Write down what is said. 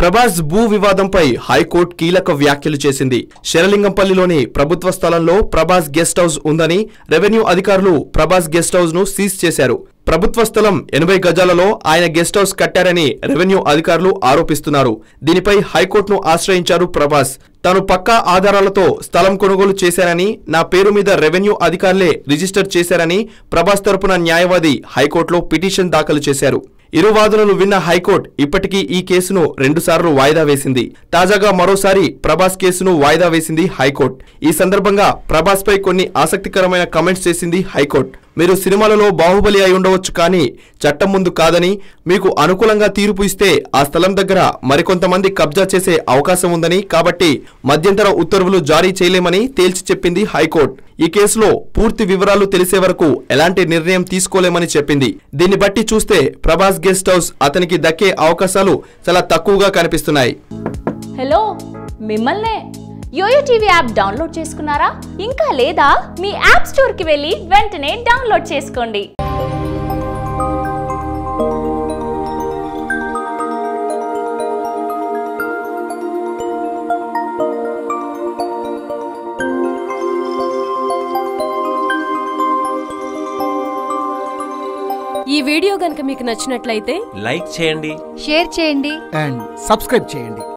ప్రభాస్ భూ వివాదంపై హైకోర్టు కీలక వ్యాఖ్యలు చేసింది. శరలింగంపల్లిలోని ప్రభుత్వ స్థలంలో ప్రభాస్ గెస్ట్ హౌస్ ఉందని రెవెన్యూ అధికారులు ప్రభాస్ గెస్ట్ హౌస్ ను సీజ్ చేశారు. ప్రభుత్వ స్థలం 80 గజాలలో ఆయన గెస్ట్ హౌస్ కట్టారని రెవెన్యూ అధికారులు ఆరోపిస్తున్నారు. దీనిపై హైకోర్టును ఆశ్రయించారు ప్రభాస్. తాను పక్కా ఆధారాలతో స్థలం కొనుగోలు చేశారని, నా పేరు మీద రెవెన్యూ అధికారులే రిజిస్టర్ చేశారని ప్రభాస్ తరపున న్యాయవాది హైకోర్టులో పిటిషన్ దాఖలు చేశారు. ఇరు వాదనలు విన్న హైకోర్టు ఇప్పటికీ ఈ కేసును 2 సార్లు వాయిదా వేసింది. తాజాగా మరోసారి ప్రభాస్ కేసును వాయిదా వేసింది హైకోర్టు. ఈ సందర్భంగా ప్రభాస్ పై కొన్ని ఆసక్తికరమైన కామెంట్స్ చేసింది హైకోర్టు. మీరు సినిమాలలో బాహుబలి అయి ఉండవచ్చు, కానీ చట్టం ముందు కాదని, మీకు అనుకూలంగా తీర్పు ఇస్తే ఆ స్థలం దగ్గర మరికొంతమంది కబ్జా చేసే అవకాశం ఉందని, కాబట్టి మధ్యంతర ఉత్తర్వులు జారీ చేయలేమని తేల్చి చెప్పింది హైకోర్టు. ఈ కేసులో పూర్తి వివరాలు తెలిసే వరకు ఎలాంటి నిర్ణయం తీసుకోలేమని చెప్పింది. దీన్ని బట్టి చూస్తే ప్రభాస్ గెస్ట్ హౌస్ అతనికి దక్కే అవకాశాలు చాలా తక్కువగా కనిపిస్తున్నాయి. హలో, మిమ్మల్నే యోయో టీవీ యాప్ డౌన్లోడ్ చేసుకున్నారా? ఇంకా లేదా? మీ యాప్ స్టోర్ కి వెళ్ళి వెంటనే డౌన్లోడ్ చేసుకోండి. ఈ వీడియో గనుక మీకు నచ్చినట్లయితే లైక్ చేయండి, షేర్ చేయండి అండ్ సబ్స్క్రైబ్ చేయండి.